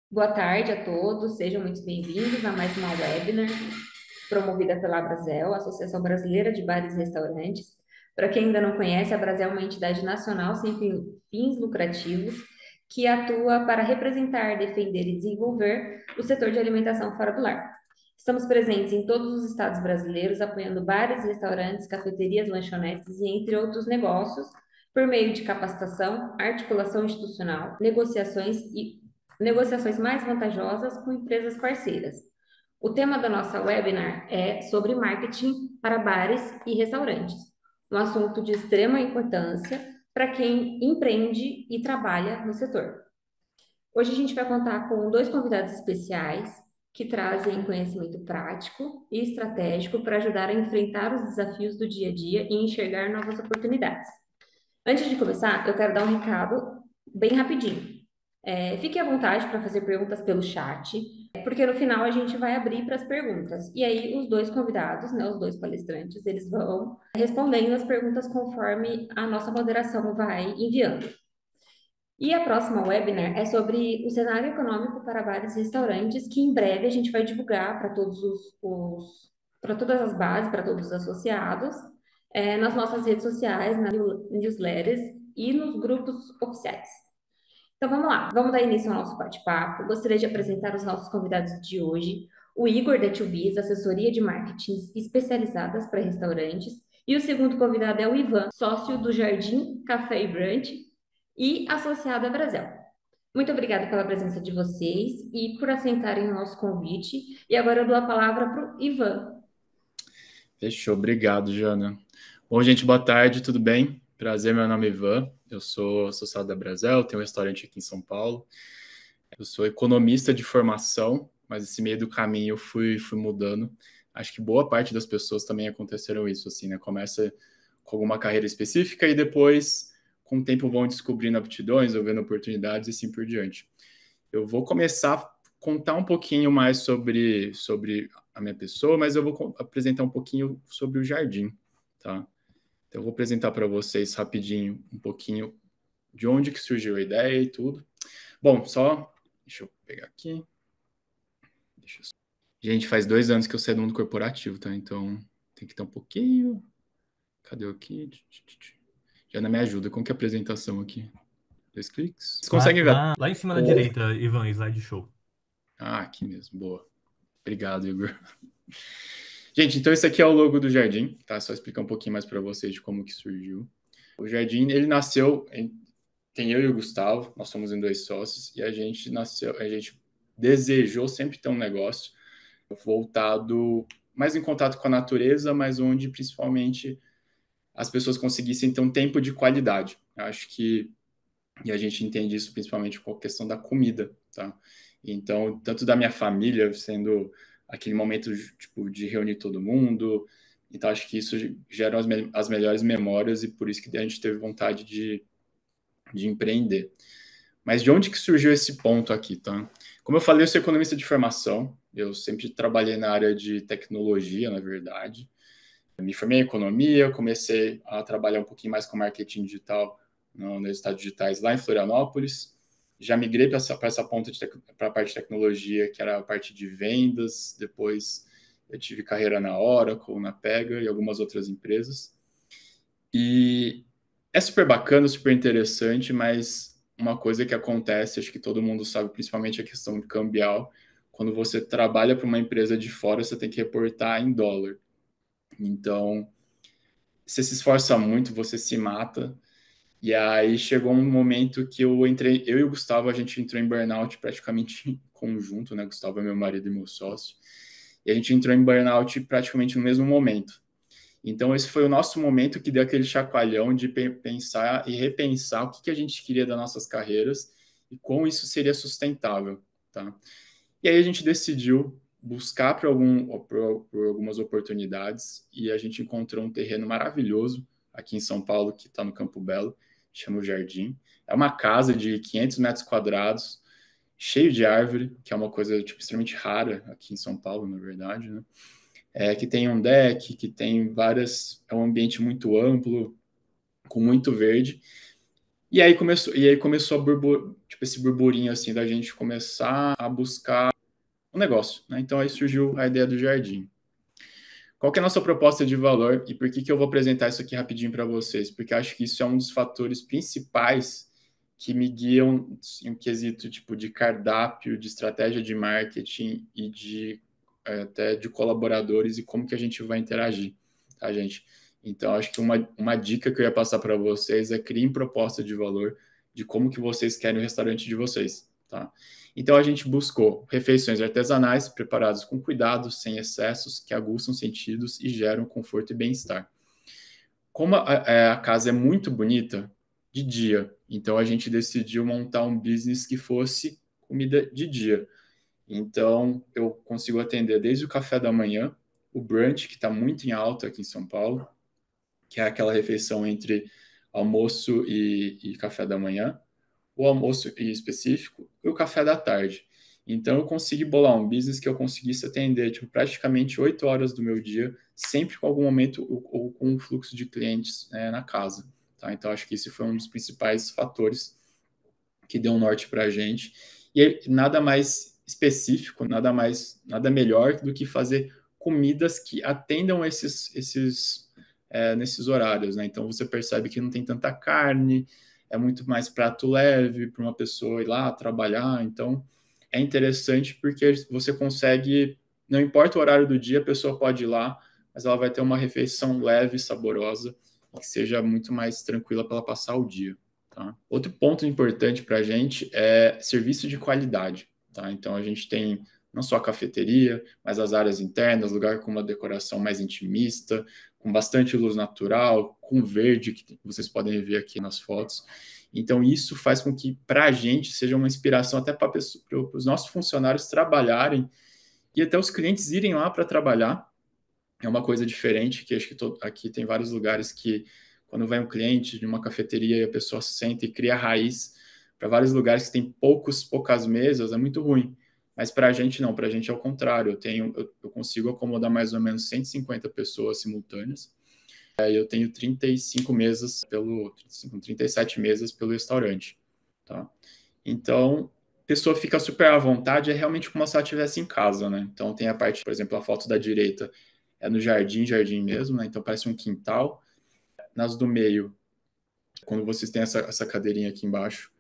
Boa tarde a todos, sejam muito bem-vindos a mais uma webinar promovida pela Abrazel, Associação Brasileira de Bares e Restaurantes. Para quem ainda não conhece, a Abrazel é uma entidade nacional sem fins lucrativos que atua para representar, defender e desenvolver o setor de alimentação fora do lar. Estamos presentes em todos os estados brasileiros, apoiando bares, restaurantes, cafeterias, lanchonetes e entre outros negócios, por meio de capacitação, articulação institucional, negociações mais vantajosas com empresas parceiras. O tema da nossa webinar é sobre marketing para bares e restaurantes, um assunto de extrema importância para quem empreende e trabalha no setor. Hoje a gente vai contar com dois convidados especiais que trazem conhecimento prático e estratégico para ajudar a enfrentar os desafios do dia a dia e enxergar novas oportunidades. Antes de começar, eu quero dar um recado bem rapidinho. Fique à vontade para fazer perguntas pelo chat, porque no final a gente vai abrir para as perguntas. E aí os dois convidados, né, os dois palestrantes, eles vão respondendo as perguntas conforme a nossa moderação vai enviando. E a próxima webinar é sobre o cenário econômico para bares e restaurantes, que em breve a gente vai divulgar para para todas as bases, para todos os associados, nas nossas redes sociais, nas newsletters e nos grupos oficiais. Então vamos lá, vamos dar início ao nosso bate-papo. Gostaria de apresentar os nossos convidados de hoje, o Igor da Tubis, assessoria de marketing especializadas para restaurantes, e o segundo convidado é o Ivan, sócio do Jardim Café e Brunch e associado à Brasil. Muito obrigada pela presença de vocês e por aceitarem o nosso convite. E agora eu dou a palavra para o Ivan. Fechou, obrigado, Jana. Bom, gente, boa tarde, tudo bem? Prazer, meu nome é Ivan, eu sou associado da Brasel, tenho um restaurante aqui em São Paulo. Eu sou economista de formação, mas esse meio do caminho eu fui mudando. Acho que boa parte das pessoas também aconteceram isso, assim, né? Começa com alguma carreira específica e depois, com o tempo, vão descobrindo aptidões, ou vendo oportunidades e assim por diante. Eu vou começar a contar um pouquinho mais sobre a minha pessoa, mas eu vou apresentar um pouquinho sobre o jardim, tá? Então, eu vou apresentar para vocês rapidinho um pouquinho de onde que surgiu a ideia e tudo. Bom, deixa eu pegar aqui. Deixa eu... Gente, faz 2 anos que eu saí do mundo corporativo, tá? Então, tem que ter um pouquinho. Cadê eu aqui? Já não me ajuda. Como que é a apresentação aqui? 2 cliques. Vocês Lá, conseguem ver? lá, lá em cima na Oh. direita, Ivan, slide show. Ah, aqui mesmo. Boa. Obrigado, Igor. Gente, então esse aqui é o logo do Jardim, tá? Só explicar um pouquinho mais para vocês de como que surgiu. O Jardim, ele nasceu, tem eu e o Gustavo, nós somos em dois sócios, e a gente desejou sempre ter um negócio voltado mais em contato com a natureza, mas onde principalmente as pessoas conseguissem ter um tempo de qualidade. Eu acho que, e a gente entende isso principalmente com a questão da comida, tá? Então, tanto da minha família, sendo aquele momento tipo, de reunir todo mundo, então acho que isso gera as melhores memórias e por isso que a gente teve vontade de empreender. Mas de onde que surgiu esse ponto aqui, tá? Como eu falei, eu sou economista de formação, eu sempre trabalhei na área de tecnologia, na verdade. Eu me formei em economia, comecei a trabalhar um pouquinho mais com marketing digital nos resultados digitais lá em Florianópolis. Já migrei para essa ponta para a parte de tecnologia, que era a parte de vendas. Depois eu tive carreira na Oracle, na Pega e algumas outras empresas. E é super bacana, super interessante, mas uma coisa que acontece, acho que todo mundo sabe, principalmente a questão de cambial, quando você trabalha para uma empresa de fora, você tem que reportar em dólar. Então, você se esforça muito, você se mata. E aí chegou um momento que eu e o Gustavo, a gente entrou em burnout praticamente em conjunto, né? Gustavo é meu marido e meu sócio. E a gente entrou em burnout praticamente no mesmo momento. Então, esse foi o nosso momento que deu aquele chacoalhão de pensar e repensar o que a gente queria das nossas carreiras e como isso seria sustentável, tá? E aí a gente decidiu buscar por algumas oportunidades e a gente encontrou um terreno maravilhoso aqui em São Paulo, que está no Campo Belo, chama o Jardim. É uma casa de 500 metros quadrados, cheio de árvore, que é uma coisa tipo, extremamente rara aqui em São Paulo, na verdade, né? Que tem um deck, que tem várias... É um ambiente muito amplo, com muito verde. E aí começou tipo, esse burburinho, assim, da gente começar a buscar um negócio, né? Então, aí surgiu a ideia do Jardim. Qual que é a nossa proposta de valor e por que que eu vou apresentar isso aqui rapidinho para vocês? Porque eu acho que isso é um dos fatores principais que me guiam em um quesito tipo de cardápio, de estratégia de marketing e de até de colaboradores e como que a gente vai interagir, tá, gente? Então, acho que uma dica que eu ia passar para vocês é criem proposta de valor de como que vocês querem o restaurante de vocês, tá? Então a gente buscou refeições artesanais preparadas com cuidado, sem excessos, que aguçam sentidos e geram conforto e bem-estar. Como a casa é muito bonita de dia, então a gente decidiu montar um business que fosse comida de dia. Então eu consigo atender desde o café da manhã, o brunch, que está muito em alta aqui em São Paulo, que é aquela refeição entre almoço e café da manhã, o almoço em específico e o café da tarde. Então, eu consegui bolar um business que eu conseguisse atender tipo, praticamente 8 horas do meu dia, sempre com algum momento ou com um fluxo de clientes na casa. Tá? Então, acho que esse foi um dos principais fatores que deu um norte para a gente. E nada mais específico, nada melhor do que fazer comidas que atendam nesses horários, né? Então você percebe que não tem tanta carne, é muito mais prato leve para uma pessoa ir lá trabalhar. Então é interessante porque você consegue, não importa o horário do dia, a pessoa pode ir lá, mas ela vai ter uma refeição leve, saborosa, que seja muito mais tranquila para ela passar o dia. Tá? Outro ponto importante para a gente é serviço de qualidade. Tá? Então, a gente tem não só a cafeteria, mas as áreas internas, lugar com uma decoração mais intimista, com bastante luz natural, com verde, que vocês podem ver aqui nas fotos. Então, isso faz com que, para a gente, seja uma inspiração até para os nossos funcionários trabalharem e até os clientes irem lá para trabalhar. É uma coisa diferente, que acho que aqui tem vários lugares que, quando vai um cliente de uma cafeteria e a pessoa senta e cria raiz, para vários lugares que tem poucas mesas, é muito ruim. Mas para a gente não, para a gente é o contrário. Eu consigo acomodar mais ou menos 150 pessoas simultâneas. Eu tenho 35 mesas 37 mesas pelo restaurante, tá? Então, a pessoa fica super à vontade, é realmente como se ela estivesse em casa, né? Então, tem a parte, por exemplo, a foto da direita é no jardim mesmo, né? Então, parece um quintal. Nas do meio, quando vocês têm essa cadeirinha aqui embaixo,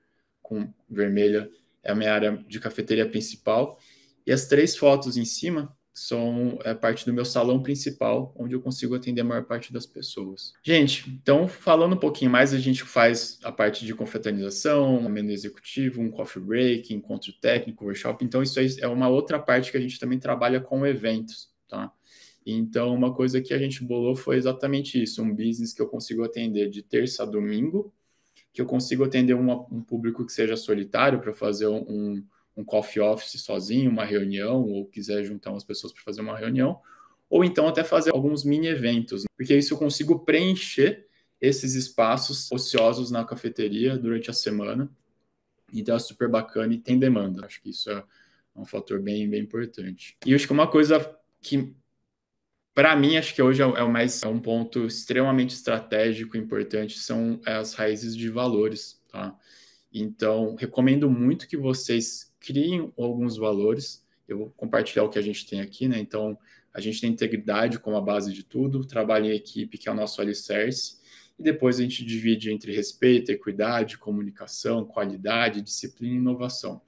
com vermelha, é a minha área de cafeteria principal. E as três fotos em cima são parte do meu salão principal, onde eu consigo atender a maior parte das pessoas. Gente, então falando um pouquinho mais, a gente faz a parte de confraternização, um menu executivo, um coffee break, encontro técnico, workshop. Então isso aí é uma outra parte que a gente também trabalha com eventos, tá? Então, uma coisa que a gente bolou foi exatamente isso, um business que eu consigo atender de terça a domingo, que eu consigo atender um público que seja solitário para fazer um coffee office sozinho, uma reunião, ou quiser juntar umas pessoas para fazer uma reunião, ou então até fazer alguns mini eventos, né? Porque isso eu consigo preencher esses espaços ociosos na cafeteria durante a semana, então é super bacana e tem demanda. Acho que isso é um fator bem importante. E eu acho que uma coisa que para mim, acho que hoje é um ponto extremamente estratégico e importante, são as raízes de valores, tá? Então, recomendo muito que vocês criem alguns valores. Eu vou compartilhar o que a gente tem aqui, né? Então, a gente tem integridade como a base de tudo, trabalho em equipe, que é o nosso alicerce, e depois a gente divide entre respeito, equidade, comunicação, qualidade, disciplina e inovação.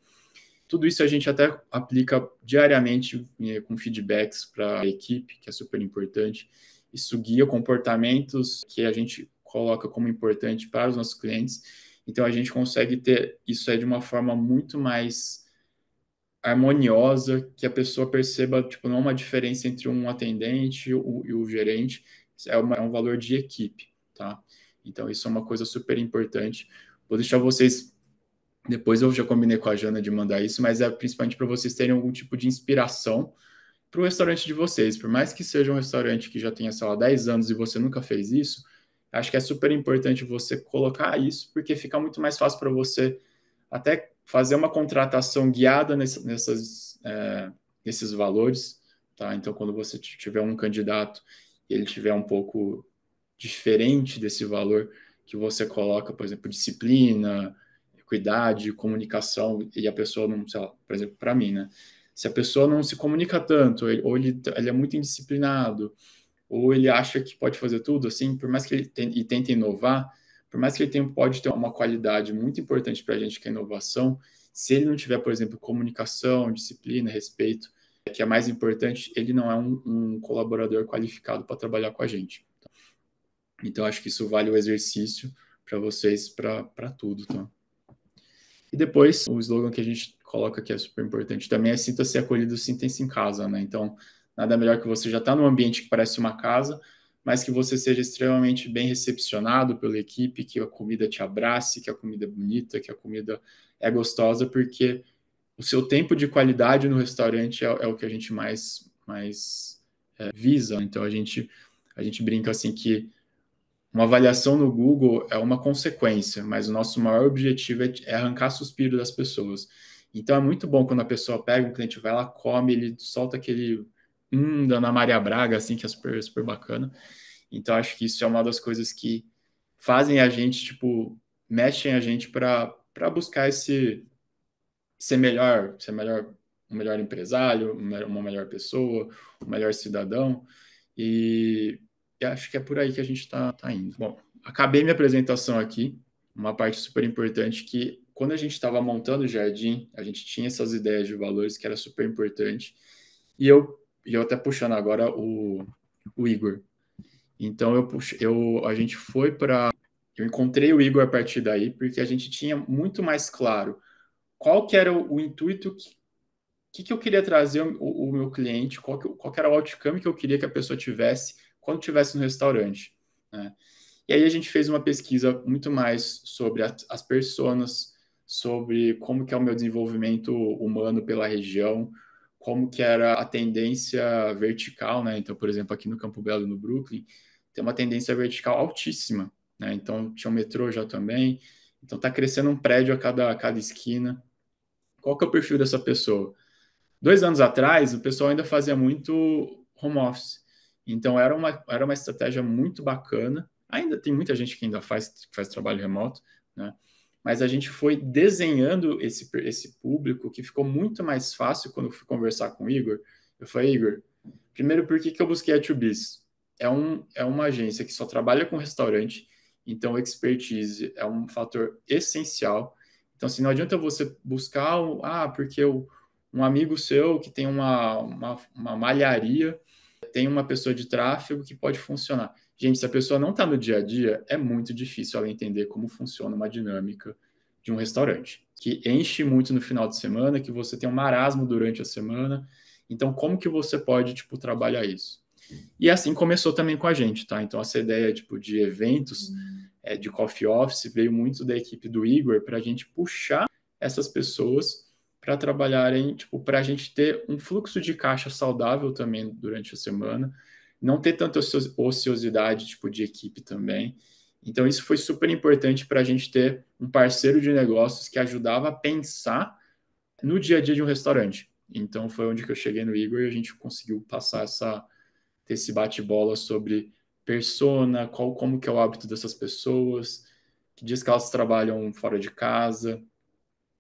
Tudo isso a gente até aplica diariamente com feedbacks para a equipe, que é super importante. Isso guia comportamentos que a gente coloca como importante para os nossos clientes. Então a gente consegue ter isso aí de uma forma muito mais harmoniosa, que a pessoa perceba, tipo, não é uma diferença entre um atendente e o gerente, é um valor de equipe, tá? Então isso é uma coisa super importante. Vou deixar vocês depois eu já combinei com a Jana de mandar isso, mas é principalmente para vocês terem algum tipo de inspiração para o restaurante de vocês. Por mais que seja um restaurante que já tenha, sei lá, 10 anos e você nunca fez isso, acho que é super importante você colocar isso, porque fica muito mais fácil para você até fazer uma contratação guiada nesses valores, tá? Então, quando você tiver um candidato e ele tiver um pouco diferente desse valor que você coloca, por exemplo, disciplina, equidade, comunicação, e a pessoa não, sei lá, por exemplo, para mim, né? Se a pessoa não se comunica tanto, ou ele é muito indisciplinado, ou ele acha que pode fazer tudo, assim, por mais que ele tente inovar, por mais que ele pode ter uma qualidade muito importante para a gente, que é a inovação, se ele não tiver, por exemplo, comunicação, disciplina, respeito, que é mais importante, ele não é um colaborador qualificado para trabalhar com a gente. Então, acho que isso vale o exercício para vocês, para tudo, tá? E depois, o slogan que a gente coloca que é super importante também é sinta-se acolhido, sinta-se em casa, né? Então, nada melhor que você já está num ambiente que parece uma casa, mas que você seja extremamente bem recepcionado pela equipe, que a comida te abrace, que a comida é bonita, que a comida é gostosa, porque o seu tempo de qualidade no restaurante é o que a gente mais visa. Então, a gente brinca assim que uma avaliação no Google é uma consequência, mas o nosso maior objetivo é arrancar suspiro das pessoas. Então é muito bom quando a pessoa pega, um cliente vai lá, come, ele solta aquele da Ana Maria Braga, assim, que é super, super bacana. Então acho que isso é uma das coisas que fazem a gente, tipo, mexem a gente para buscar ser melhor, um melhor empresário, uma melhor pessoa, um melhor cidadão. E, e acho que é por aí que a gente está indo. Bom, acabei minha apresentação aqui. Uma parte super importante que quando a gente estava montando o jardim, a gente tinha essas ideias de valores que era super importante. E eu até puxando agora o Igor. Então a gente foi para. Eu encontrei o Igor a partir daí, porque a gente tinha muito mais claro qual que era o intuito que eu queria trazer o meu cliente, qual que era o outcome que eu queria que a pessoa tivesse quando estivesse no restaurante, né? E aí a gente fez uma pesquisa muito mais sobre as personas, sobre como que é o meu desenvolvimento humano pela região, como que era a tendência vertical, né? Então, por exemplo, aqui no Campo Belo, no Brooklyn, tem uma tendência vertical altíssima, né? Então, tinha um metrô já também, então está crescendo um prédio a cada esquina. Qual que é o perfil dessa pessoa? 2 anos atrás, o pessoal ainda fazia muito home office. Então, era uma estratégia muito bacana. Ainda tem muita gente que ainda faz trabalho remoto, né? Mas a gente foi desenhando esse público que ficou muito mais fácil quando eu fui conversar com o Igor. Eu falei, Igor, primeiro, por que eu busquei a 2Bis? É uma agência que só trabalha com restaurante, então expertise é um fator essencial. Então, assim, não adianta você buscar, porque um amigo seu que tem uma malharia, tem uma pessoa de tráfego que pode funcionar. Gente, se a pessoa não está no dia a dia, é muito difícil ela entender como funciona uma dinâmica de um restaurante, que enche muito no final de semana, que você tem um marasmo durante a semana. Então, como que você pode, tipo, trabalhar isso? E assim começou também com a gente, tá? Então, essa ideia, tipo, de eventos, de coffee office, veio muito da equipe do Igor para a gente puxar essas pessoas para trabalharem, tipo, para a gente ter um fluxo de caixa saudável também durante a semana, não ter tanta ociosidade, tipo, de equipe também. Então, isso foi super importante para a gente ter um parceiro de negócios que ajudava a pensar no dia a dia de um restaurante. Então, foi onde que eu cheguei no Igor e a gente conseguiu passar ter esse bate-bola sobre persona, como que é o hábito dessas pessoas, que dias que elas trabalham fora de casa,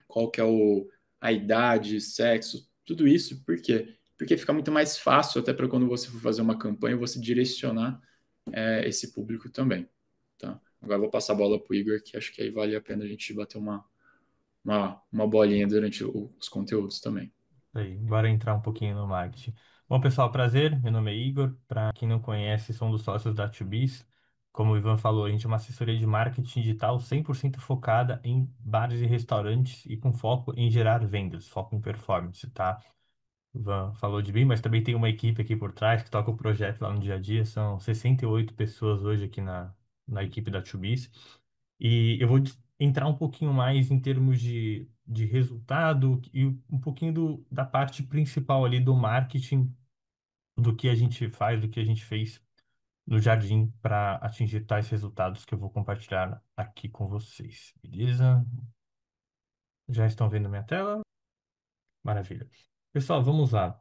qual que é a idade, sexo, tudo isso, por quê? Porque fica muito mais fácil até para quando você for fazer uma campanha, você direcionar esse público também, tá? Agora eu vou passar a bola para o Igor, que acho que aí vale a pena a gente bater uma bolinha durante os conteúdos também. Aí, bora entrar um pouquinho no marketing. Bom, pessoal, prazer. Meu nome é Igor. Para quem não conhece, sou um dos sócios da 2Bis. Como o Ivan falou, a gente é uma assessoria de marketing digital 100% focada em bares e restaurantes e com foco em gerar vendas, foco em performance, tá? O Ivan falou de mim, mas também tem uma equipe aqui por trás que toca o projeto lá no dia a dia. São 68 pessoas hoje aqui na equipe da 2Bis. E eu vou entrar um pouquinho mais em termos de resultado e um pouquinho da parte principal ali do marketing, do que a gente faz, do que a gente fez no Jardim para atingir tais resultados que eu vou compartilhar aqui com vocês. Beleza? Já estão vendo minha tela? Maravilha. Pessoal, vamos lá.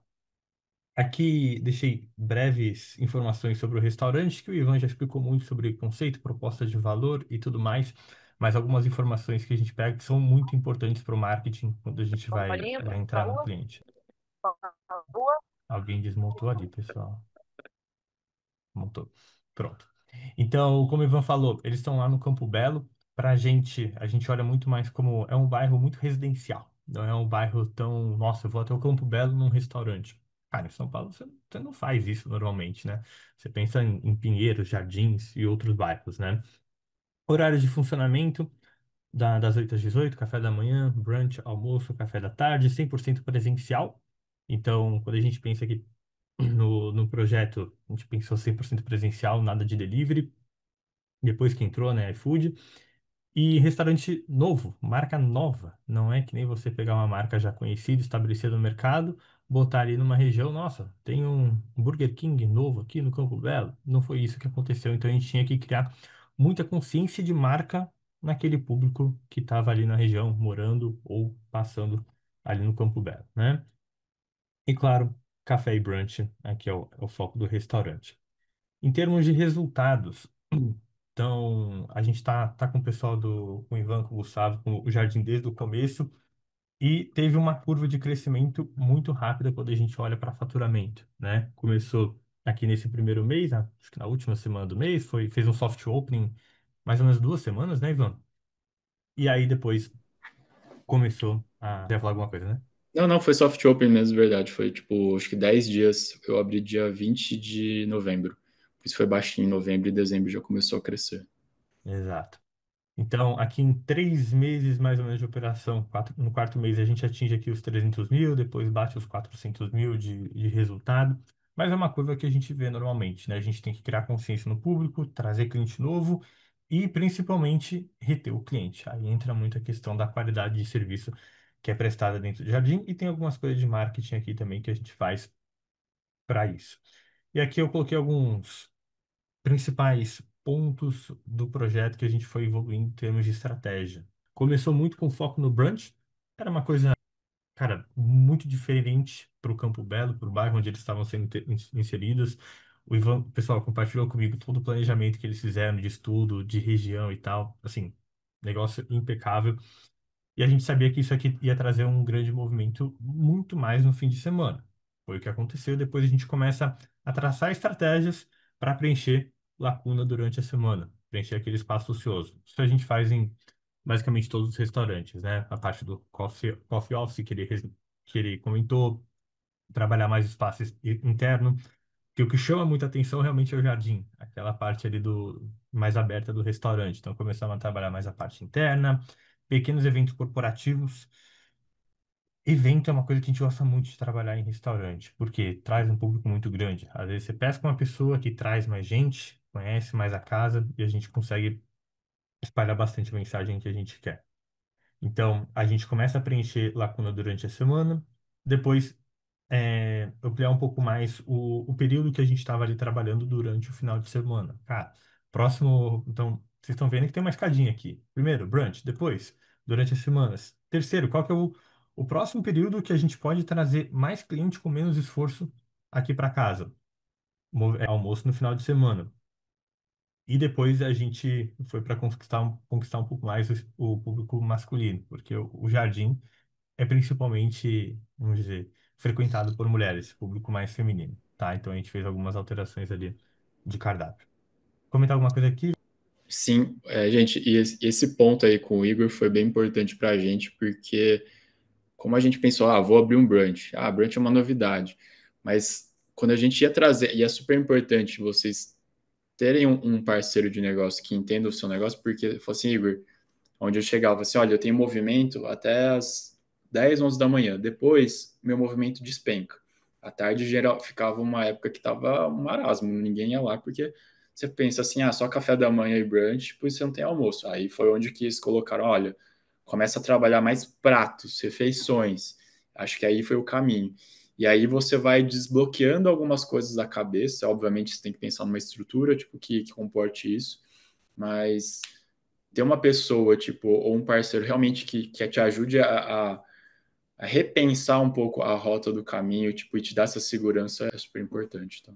Aqui deixei breves informações sobre o restaurante, que o Ivan já explicou muito sobre conceito, proposta de valor e tudo mais. mas algumas informações que a gente pega que são muito importantes para o marketing quando a gente vai entrar no cliente. Alguém desmontou ali, pessoal. Montou. Pronto. Então, como o Ivan falou, eles estão lá no Campo Belo. Para a gente olha muito mais como é um bairro muito residencial. Não é um bairro tão, nossa, eu vou até o Campo Belo num restaurante. Cara, em São Paulo você não faz isso normalmente, né? Você pensa em Pinheiros, Jardins e outros bairros, né? Horário de funcionamento das 8 às 18, café da manhã, brunch, almoço, café da tarde, 100% presencial. Então, quando a gente pensa aqui no projeto, a gente pensou 100% presencial, nada de delivery. Depois que entrou, né, iFood. E restaurante novo, marca nova. Não é que nem você pegar uma marca já conhecida, estabelecida no mercado, botar ali numa região, nossa, tem um Burger King novo aqui no Campo Belo. Não foi isso que aconteceu. Então a gente tinha que criar muita consciência de marca naquele público que estava ali na região, morando ou passando ali no Campo Belo, né? E claro, café e brunch, aqui é o foco do restaurante. Em termos de resultados, então a gente tá com o pessoal com o Ivan, com o Gustavo, com o Jardim desde o começo e teve uma curva de crescimento muito rápida quando a gente olha para faturamento, né? Começou aqui nesse primeiro mês, acho que na última semana do mês, fez um soft opening mais ou menos 2 semanas, né, Ivan? E aí depois começou a... Você ia falar alguma coisa, né? Não, não, foi soft open mesmo, verdade. Foi tipo, acho que 10 dias. Eu abri dia 20 de novembro. Isso foi baixinho em novembro e dezembro já começou a crescer. Exato. Então, aqui em 3 meses mais ou menos de operação, no quarto mês a gente atinge aqui os 300 mil, depois bate os 400 mil de resultado, mas é uma curva que a gente vê normalmente, né? A gente tem que criar consciência no público, trazer cliente novo e principalmente reter o cliente. Aí entra muito a questão da qualidade de serviço que é prestada dentro do Jardim e tem algumas coisas de marketing aqui também que a gente faz para isso. E aqui eu coloquei alguns principais pontos do projeto que a gente foi evoluindo em termos de estratégia. Começou muito com foco no brunch, era uma coisa, cara, muito diferente para o Campo Belo, para o bairro onde eles estavam sendo inseridos. O Ivan, o pessoal, compartilhou comigo todo o planejamento que eles fizeram de estudo, de região e tal. Assim, negócio impecável. E a gente sabia que isso aqui ia trazer um grande movimento muito mais no fim de semana. Foi o que aconteceu. Depois a gente começa a traçar estratégias para preencher lacuna durante a semana, preencher aquele espaço ocioso. Isso a gente faz em basicamente todos os restaurantes, né? A parte do coffee office que ele comentou, trabalhar mais espaço interno, que o que chama muita atenção realmente é o jardim, aquela parte ali do mais aberta do restaurante. Então começamos a trabalhar mais a parte interna, pequenos eventos corporativos. Evento é uma coisa que a gente gosta muito de trabalhar em restaurante, porque traz um público muito grande. Às vezes você pesca uma pessoa que traz mais gente, conhece mais a casa e a gente consegue espalhar bastante a mensagem que a gente quer. Então, a gente começa a preencher lacuna durante a semana, depois ampliar um pouco mais o período que a gente estava ali trabalhando durante o final de semana. Cara, próximo. Então, vocês estão vendo que tem uma escadinha aqui. Primeiro, brunch, depois, durante as semanas. Terceiro, qual que é o próximo período que a gente pode trazer mais cliente com menos esforço aqui para casa? Almoço no final de semana. E depois a gente foi para conquistar um pouco mais o público masculino, porque o jardim é principalmente, vamos dizer, frequentado por mulheres, público mais feminino, tá? Então a gente fez algumas alterações ali de cardápio. Comentar alguma coisa aqui? Sim, gente, e esse ponto aí com o Igor foi bem importante para a gente, porque como a gente pensou, vou abrir um brunch. Brunch é uma novidade. Mas quando a gente ia trazer, e é super importante vocês terem um parceiro de negócio que entenda o seu negócio, porque, assim, Igor, onde eu chegava assim, olha, eu tenho movimento até as 10, 11 da manhã. Depois, meu movimento despenca. À tarde, geral, ficava uma época que tava um marasmo, ninguém ia lá, porque você pensa assim, só café da manhã e brunch, depois você não tem almoço. Aí foi onde que eles colocaram, olha, começa a trabalhar mais pratos, refeições. Acho que aí foi o caminho. E aí você vai desbloqueando algumas coisas da cabeça. Obviamente, você tem que pensar numa estrutura, tipo, que comporte isso. Mas ter uma pessoa, tipo, ou um parceiro realmente que te ajude a repensar um pouco a rota do caminho, tipo, e te dar essa segurança é super importante, tá?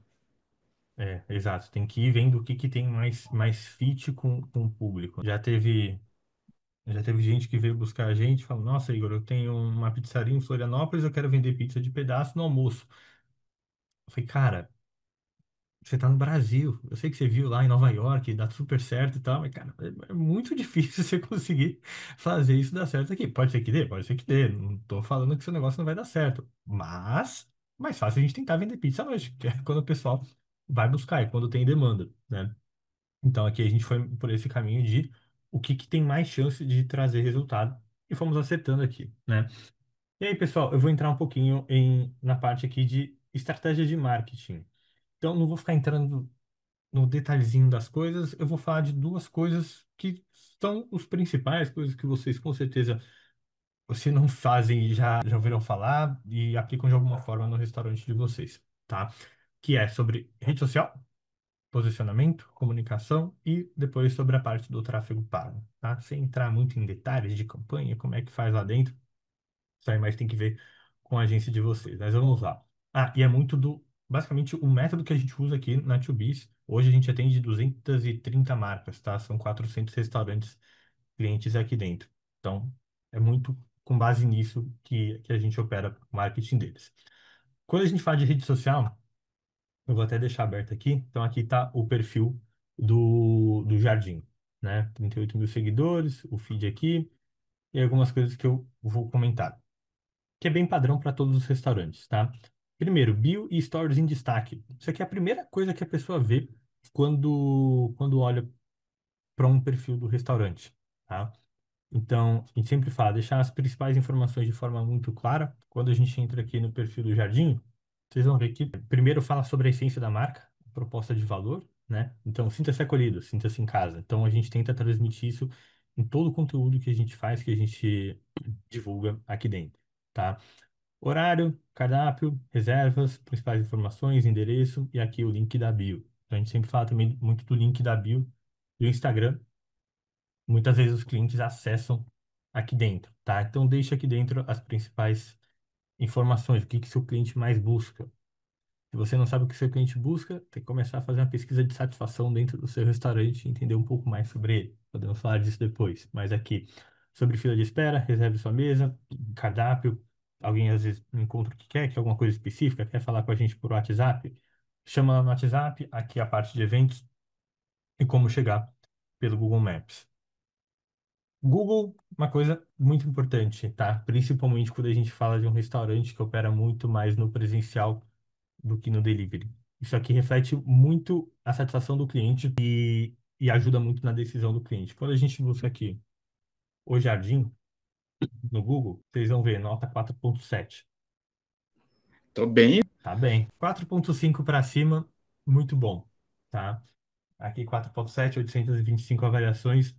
Exato. Tem que ir vendo o que tem mais fit com o público. Já teve. Já teve gente que veio buscar a gente e falou: Nossa, Igor, eu tenho uma pizzaria em Florianópolis, eu quero vender pizza de pedaço no almoço. Eu falei, cara, você tá no Brasil. Eu sei que você viu lá em Nova York, dá super certo e tal, mas, cara, é muito difícil você conseguir fazer isso dar certo aqui. Pode ser que dê, pode ser que dê. Não tô falando que seu negócio não vai dar certo. Mas, mais fácil a gente tentar vender pizza hoje, que é quando o pessoal vai buscar, e quando tem demanda, né? Então aqui a gente foi por esse caminho de o que que tem mais chance de trazer resultado e fomos acertando aqui, né? E aí, pessoal, eu vou entrar um pouquinho na parte aqui de estratégia de marketing. Então, não vou ficar entrando no detalhezinho das coisas, eu vou falar de duas coisas que são os principais, coisas que vocês com certeza, se não fazem, já ouviram falar e aplicam de alguma forma no restaurante de vocês, tá? Que é sobre rede social, posicionamento, comunicação e depois sobre a parte do tráfego pago, tá? Sem entrar muito em detalhes de campanha, como é que faz lá dentro, isso aí mais tem que ver com a agência de vocês. Mas vamos lá. Ah, e é muito do. Basicamente, o método que a gente usa aqui na 2Biz, hoje a gente atende 230 marcas, tá? São 400 restaurantes clientes aqui dentro. Então, é muito com base nisso que a gente opera o marketing deles. Quando a gente fala de rede social, eu vou até deixar aberto aqui. Então, aqui está o perfil do Jardim, né? 38 mil seguidores, o feed aqui e algumas coisas que eu vou comentar que é bem padrão para todos os restaurantes, tá? Primeiro, bio e stories em destaque. Isso aqui é a primeira coisa que a pessoa vê quando olha para um perfil do restaurante, tá? Então, a gente sempre fala, deixar as principais informações de forma muito clara. Quando a gente entra aqui no perfil do Jardim, vocês vão ver que primeiro fala sobre a essência da marca, proposta de valor, né? Então, sinta-se acolhido, sinta-se em casa. Então, a gente tenta transmitir isso em todo o conteúdo que a gente faz, que a gente divulga aqui dentro, tá? Horário, cardápio, reservas, principais informações, endereço e aqui o link da bio. Então, a gente sempre fala também muito do link da bio do Instagram. Muitas vezes os clientes acessam aqui dentro, tá? Então, deixa aqui dentro as principais informações, o que que seu cliente mais busca. Se você não sabe o que seu cliente busca, tem que começar a fazer uma pesquisa de satisfação dentro do seu restaurante e entender um pouco mais sobre ele. Podemos falar disso depois, mas aqui, sobre fila de espera, reserve sua mesa, cardápio. Alguém às vezes não encontra o que quer alguma coisa específica, quer falar com a gente por WhatsApp, chama lá no WhatsApp, aqui a parte de eventos e como chegar pelo Google Maps. Google, uma coisa muito importante, tá? Principalmente quando a gente fala de um restaurante que opera muito mais no presencial do que no delivery. Isso aqui reflete muito a satisfação do cliente e ajuda muito na decisão do cliente. Quando a gente busca aqui o Jardim no Google, vocês vão ver nota 4,7. Tô bem. Tá bem. 4,5 para cima, muito bom, tá? Aqui 4,7, 825 avaliações.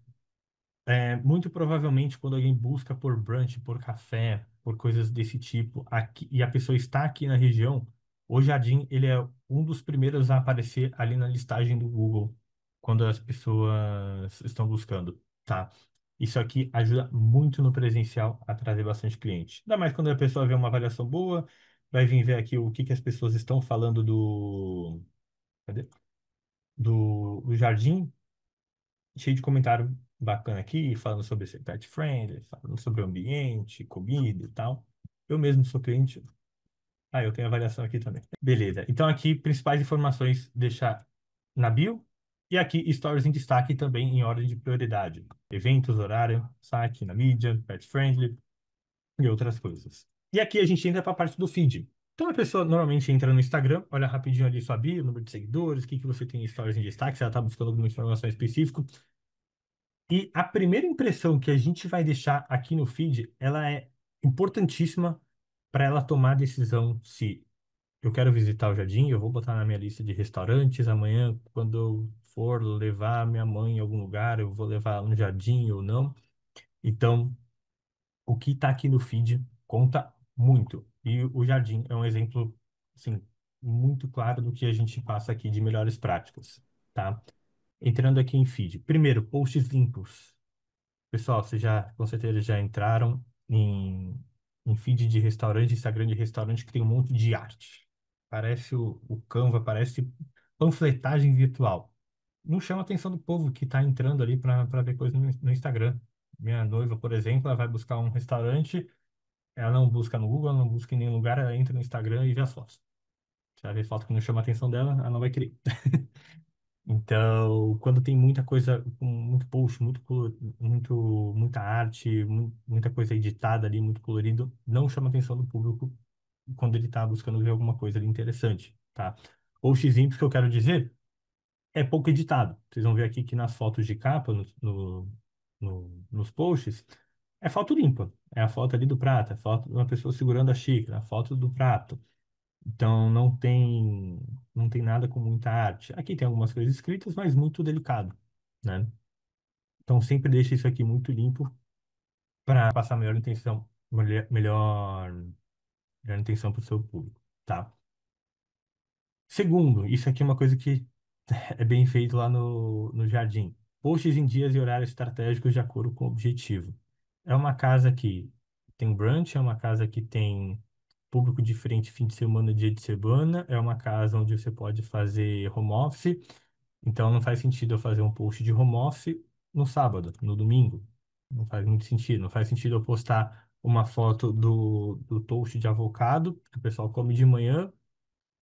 Muito provavelmente, quando alguém busca por brunch, por café, por coisas desse tipo, aqui, e a pessoa está aqui na região, o Jardim, ele é um dos primeiros a aparecer ali na listagem do Google, quando as pessoas estão buscando, tá? Isso aqui ajuda muito no presencial a trazer bastante cliente. Ainda mais quando a pessoa vê uma avaliação boa, vai vir ver aqui o que que as pessoas estão falando cadê? Do Jardim, cheio de comentário bacana aqui, falando sobre ser pet friendly, falando sobre o ambiente, comida e tal. Eu mesmo sou cliente. Ah, eu tenho avaliação aqui também. Beleza. Então aqui, principais informações deixar na bio. E aqui, stories em destaque também em ordem de prioridade. Eventos, horário, saque na mídia, pet friendly e outras coisas. E aqui a gente entra para a parte do feed. Então a pessoa normalmente entra no Instagram, olha rapidinho ali sua bio, número de seguidores, o que que você tem em stories em destaque, se ela está buscando alguma informação específica. E a primeira impressão que a gente vai deixar aqui no feed, ela é importantíssima para ela tomar a decisão se eu quero visitar o jardim, eu vou botar na minha lista de restaurantes, amanhã, quando eu for levar minha mãe em algum lugar, eu vou levar ela no jardim ou não. Então, o que está aqui no feed conta muito. E o jardim é um exemplo, assim, muito claro do que a gente passa aqui de melhores práticas, tá? Entrando aqui em feed. Primeiro, posts limpos. Pessoal, vocês já, com certeza, já entraram em feed de restaurante, Instagram de restaurante que tem um monte de arte. Parece o Canva, parece panfletagem virtual. Não chama a atenção do povo que está entrando ali para ver coisa no Instagram. Minha noiva, por exemplo, ela vai buscar um restaurante, ela não busca no Google, ela não busca em nenhum lugar, ela entra no Instagram e vê as fotos. Se ela vê foto que não chama a atenção dela, ela não vai querer. Então, quando tem muita coisa, muito post, muita arte, muita coisa editada ali, muito colorido, não chama a atenção do público quando ele está buscando ver alguma coisa ali interessante, tá? Post simples que eu quero dizer é pouco editado. Vocês vão ver aqui que nas fotos de capa, nos posts, é foto limpa. É a foto ali do prato, é a foto de uma pessoa segurando a xícara, a foto do prato. Então não tem nada com muita arte. Aqui tem algumas coisas escritas, mas muito delicado, né? Então sempre deixa isso aqui muito limpo para passar melhor intenção, melhor intenção para o seu público, tá? Segundo, isso aqui é uma coisa que é bem feito lá no Jardim. Posts em dias e horários estratégicos de acordo com o objetivo. É uma casa que tem brunch, é uma casa que tem público diferente fim de semana, dia de semana, é uma casa onde você pode fazer home office, então não faz sentido eu fazer um post de home office no sábado, no domingo. Não faz muito sentido. Não faz sentido eu postar uma foto do toast de avocado, que o pessoal come de manhã,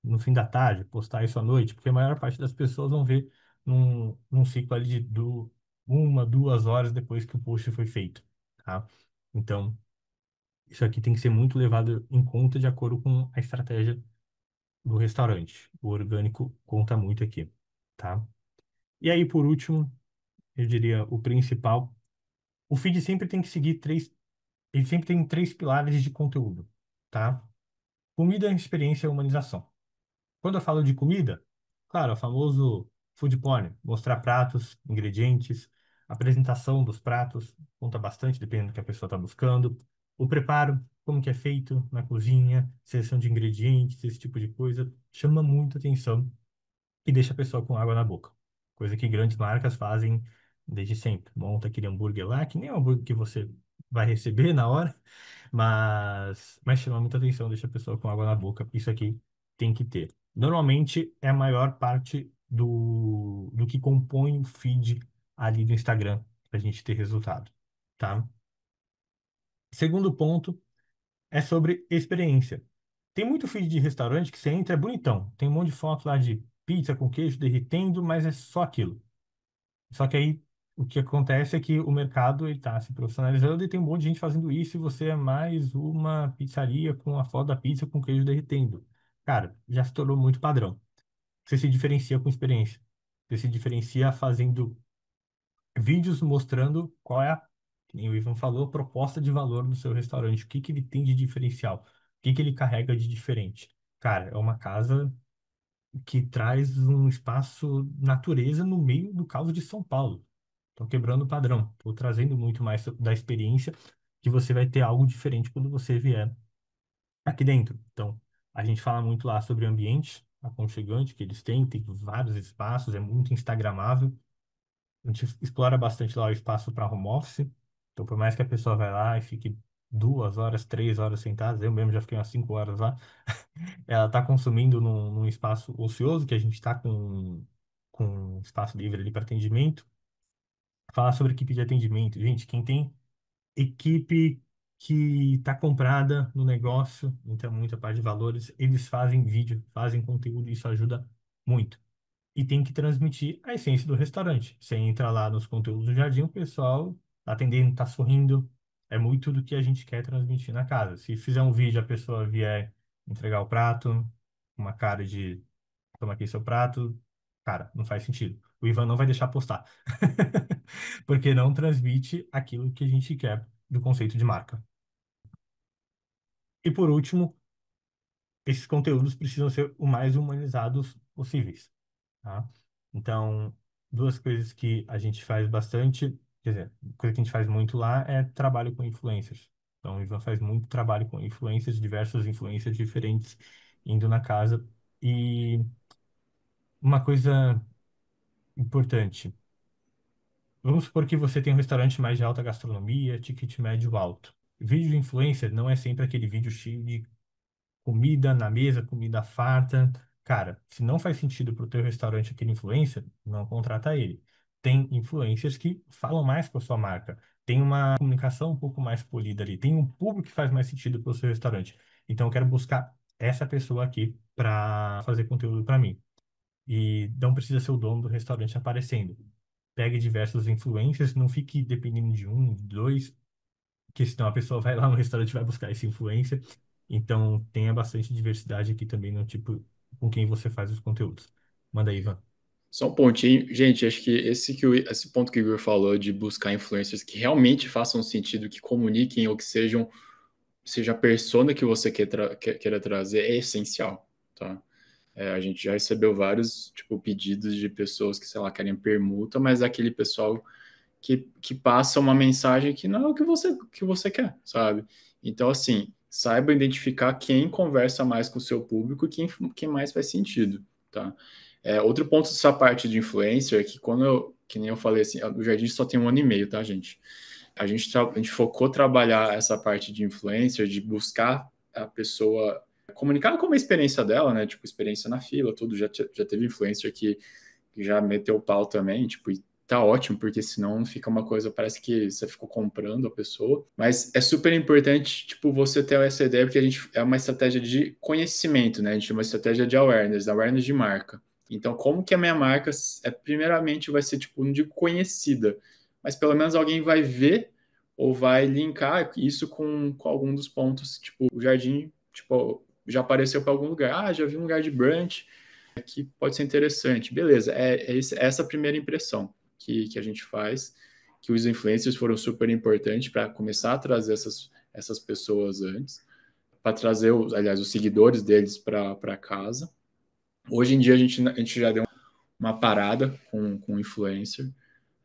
no fim da tarde, postar isso à noite, porque a maior parte das pessoas vão ver num ciclo ali de 1, 2 horas depois que o post foi feito, tá? Então, isso aqui tem que ser muito levado em conta de acordo com a estratégia do restaurante. O orgânico conta muito aqui, tá? E aí, por último, eu diria o principal, o feed sempre tem que seguir ele sempre tem três pilares de conteúdo, tá? Comida, experiência e humanização. Quando eu falo de comida, claro, é o famoso food porn, mostrar pratos, ingredientes, apresentação dos pratos, conta bastante, dependendo do que a pessoa está buscando. O preparo, como que é feito na cozinha, seleção de ingredientes, esse tipo de coisa, chama muito atenção e deixa a pessoa com água na boca. Coisa que grandes marcas fazem desde sempre. Monta aquele hambúrguer lá, que nem é o hambúrguer que você vai receber na hora, mas chama muita atenção, deixa a pessoa com água na boca. Isso aqui tem que ter. Normalmente é a maior parte do que compõe o feed ali do Instagram para a gente ter resultado, tá? Segundo ponto é sobre experiência. Tem muito feed de restaurante que você entra, é bonitão. Tem um monte de foto lá de pizza com queijo derretendo, mas é só aquilo. Só que aí o que acontece é que o mercado está se profissionalizando e tem um monte de gente fazendo isso e você é mais uma pizzaria com a foto da pizza com queijo derretendo. Cara, já se tornou muito padrão. Você se diferencia com experiência. Você se diferencia fazendo vídeos mostrando qual é que nem o Ivan falou, a proposta de valor do seu restaurante. O que que ele tem de diferencial? O que que ele carrega de diferente? Cara, é uma casa que traz um espaço natureza no meio do caos de São Paulo. Estou quebrando o padrão. Estou trazendo muito mais da experiência que você vai ter algo diferente quando você vier aqui dentro. Então, a gente fala muito lá sobre o ambiente aconchegante que eles têm, tem vários espaços, é muito instagramável. A gente explora bastante lá o espaço para home office. Então, por mais que a pessoa vai lá e fique 2 horas, 3 horas sentada, eu mesmo já fiquei umas 5 horas lá, ela está consumindo num espaço ocioso, que a gente está com espaço livre ali para atendimento. Falar sobre equipe de atendimento. Gente, quem tem equipe que está comprada no negócio, então muita parte de valores, eles fazem vídeo, fazem conteúdo, isso ajuda muito. E tem que transmitir a essência do restaurante. Você entra lá nos conteúdos do Jardim, o pessoal tá atendendo, tá sorrindo. É muito do que a gente quer transmitir na casa. Se fizer um vídeo, a pessoa vier entregar o prato, uma cara de toma aqui seu prato, cara, não faz sentido. O Ivan não vai deixar postar. Porque não transmite aquilo que a gente quer do conceito de marca. E por último, esses conteúdos precisam ser o mais humanizados possíveis, tá? Então, duas coisas que a gente faz bastante, quer dizer, coisa que a gente faz muito lá é trabalho com influencers. Então, o Ivan faz muito trabalho com influencers, diversos influencers diferentes, indo na casa. E uma coisa importante, vamos supor que você tem um restaurante mais de alta gastronomia, ticket médio alto. Vídeo de influencer não é sempre aquele vídeo cheio de comida na mesa, comida farta. Cara, se não faz sentido para o teu restaurante aquele influencer, não contrata ele. Tem influencers que falam mais com a sua marca. tem uma comunicação um pouco mais polida ali, tem um público que faz mais sentido para o seu restaurante. Então eu quero buscar essa pessoa aqui para fazer conteúdo para mim. E não precisa ser o dono do restaurante aparecendo. Pegue diversos influencers, não fique dependendo de um, de dois, que senão a pessoa vai lá no restaurante e vai buscar esse influencer. Então tenha bastante diversidade aqui também no tipo com quem você faz os conteúdos. Manda aí, Ivan. Só um pontinho, gente, acho que esse ponto que o Igor falou de buscar influencers que realmente façam sentido, que comuniquem ou que seja a persona que você queira trazer é essencial, tá? A gente já recebeu vários, tipo, pedidos de pessoas que, sei lá, querem permuta, mas é aquele pessoal que passa uma mensagem que não é o que você quer, sabe? Então, assim, saiba identificar quem conversa mais com o seu público e quem mais faz sentido, tá? Outro ponto dessa parte de influencer é que que nem eu falei assim, o Jardim só tem 1 ano e meio, tá, gente? A gente focou trabalhar essa parte de influencer, de buscar a pessoa comunicar como a experiência dela, né? Tipo, experiência na fila, tudo. Já teve influencer que já meteu o pau também, tipo, e tá ótimo, porque senão fica uma coisa, parece que você ficou comprando a pessoa. Mas é super importante, tipo, você ter essa ideia, porque a gente é uma estratégia de conhecimento, né? A gente é uma estratégia de awareness de marca. Então, como que a minha marca, primeiramente, vai ser, tipo, não digo conhecida, mas pelo menos alguém vai ver ou vai linkar isso com algum dos pontos, tipo, o jardim, tipo, já apareceu para algum lugar, já vi um lugar de brunch, que pode ser interessante. Beleza, essa primeira impressão que a gente faz, que os influencers foram super importantes para começar a trazer essas pessoas antes, para trazer, aliás, os seguidores deles para casa. Hoje em dia a gente já deu uma parada com influencer,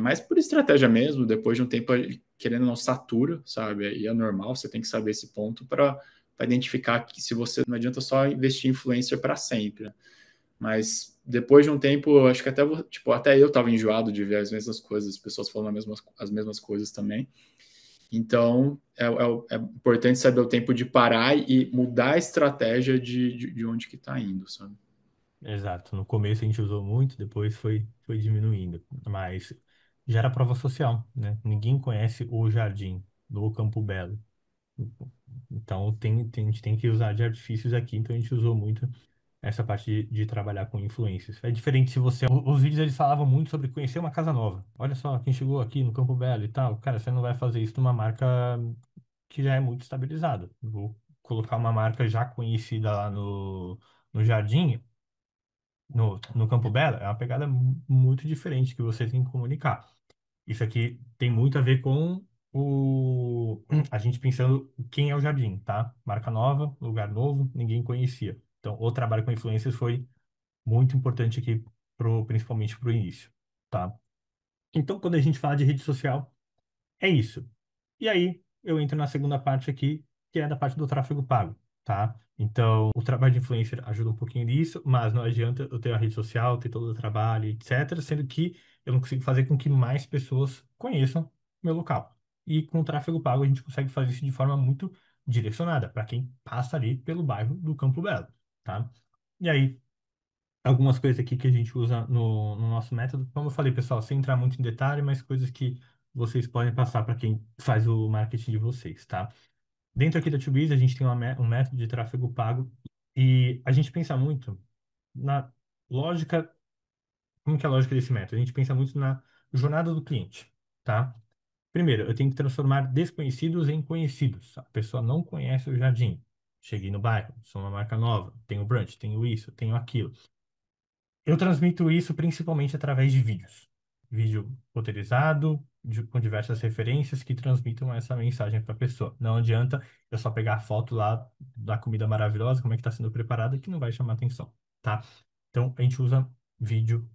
mas por estratégia mesmo, depois de um tempo, querendo ou não, satura, sabe? E é normal, você tem que saber esse ponto para identificar que se você não adianta só investir em influencer para sempre, né? Mas depois de um tempo, eu acho que até eu estava enjoado de ver as mesmas coisas, as pessoas falando as mesmas coisas também. Então, é importante saber o tempo de parar e mudar a estratégia de onde que está indo, sabe? Exato. No começo a gente usou muito, depois foi diminuindo. Mas já era prova social, né? Ninguém conhece o jardim do Campo Belo. Então a gente tem que usar de artifícios aqui, então a gente usou muito essa parte de trabalhar com influências. É diferente se você. Os vídeos eles falavam muito sobre conhecer uma casa nova. Olha só, quem chegou aqui no Campo Belo e tal. Cara, você não vai fazer isso numa marca que já é muito estabilizada. Vou colocar uma marca já conhecida lá no Jardim, no Campo Belo, é uma pegada muito diferente que você tem que comunicar. Isso aqui tem muito a ver com a gente pensando quem é o Jardim, tá? Marca nova, lugar novo, ninguém conhecia. Então, o trabalho com influencers foi muito importante aqui, principalmente para o início, tá? Então, quando a gente fala de rede social, é isso. E aí, eu entro na segunda parte aqui, que é da parte do tráfego pago, tá? Então, o trabalho de influencer ajuda um pouquinho nisso, mas não adianta eu ter a rede social, ter todo o trabalho, etc., sendo que eu não consigo fazer com que mais pessoas conheçam meu local. E com o tráfego pago, a gente consegue fazer isso de forma muito direcionada, para quem passa ali pelo bairro do Campo Belo, tá? E aí, algumas coisas aqui que a gente usa no nosso método. Como eu falei, pessoal, sem entrar muito em detalhe, mas coisas que vocês podem passar para quem faz o marketing de vocês, tá? Dentro aqui da Tubiz, a gente tem um método de tráfego pago e a gente pensa muito na lógica. Como que é a lógica desse método? A gente pensa muito na jornada do cliente, tá? Primeiro, eu tenho que transformar desconhecidos em conhecidos. A pessoa não conhece o jardim. Cheguei no bairro, sou uma marca nova, tenho brunch, tenho isso, tenho aquilo. Eu transmito isso principalmente através de vídeos. Vídeo roteirizado, com diversas referências que transmitam essa mensagem para a pessoa. Não adianta eu só pegar a foto lá da comida maravilhosa, como é que está sendo preparada, que não vai chamar atenção, tá? Então, a gente usa vídeo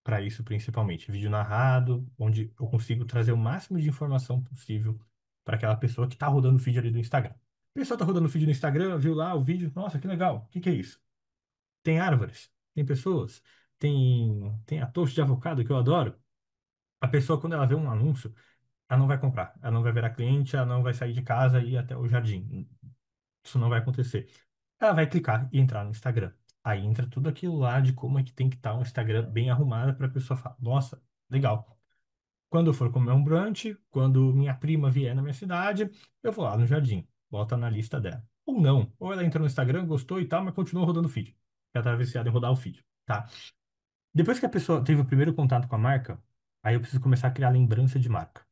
para isso principalmente. Vídeo narrado, onde eu consigo trazer o máximo de informação possível para aquela pessoa que está rodando o feed ali do Instagram. A pessoa está rodando o feed no Instagram, viu lá o vídeo, nossa, que legal, o que que é isso? Tem árvores, tem pessoas, tem a torre de avocado que eu adoro. A pessoa, quando ela vê um anúncio, ela não vai comprar, ela não vai virar cliente, ela não vai sair de casa e ir até o jardim. Isso não vai acontecer. Ela vai clicar e entrar no Instagram. Aí entra tudo aquilo lá de como é que tem que estar um Instagram bem arrumado para a pessoa falar, nossa, legal. Quando eu for comer um brunch, quando minha prima vier na minha cidade, eu vou lá no Jardim, bota na lista dela. Ou não, ou ela entra no Instagram, gostou e tal, mas continua rodando o feed. Ela tá viciada em rodar o feed, tá? Depois que a pessoa teve o primeiro contato com a marca, aí eu preciso começar a criar lembrança de marca.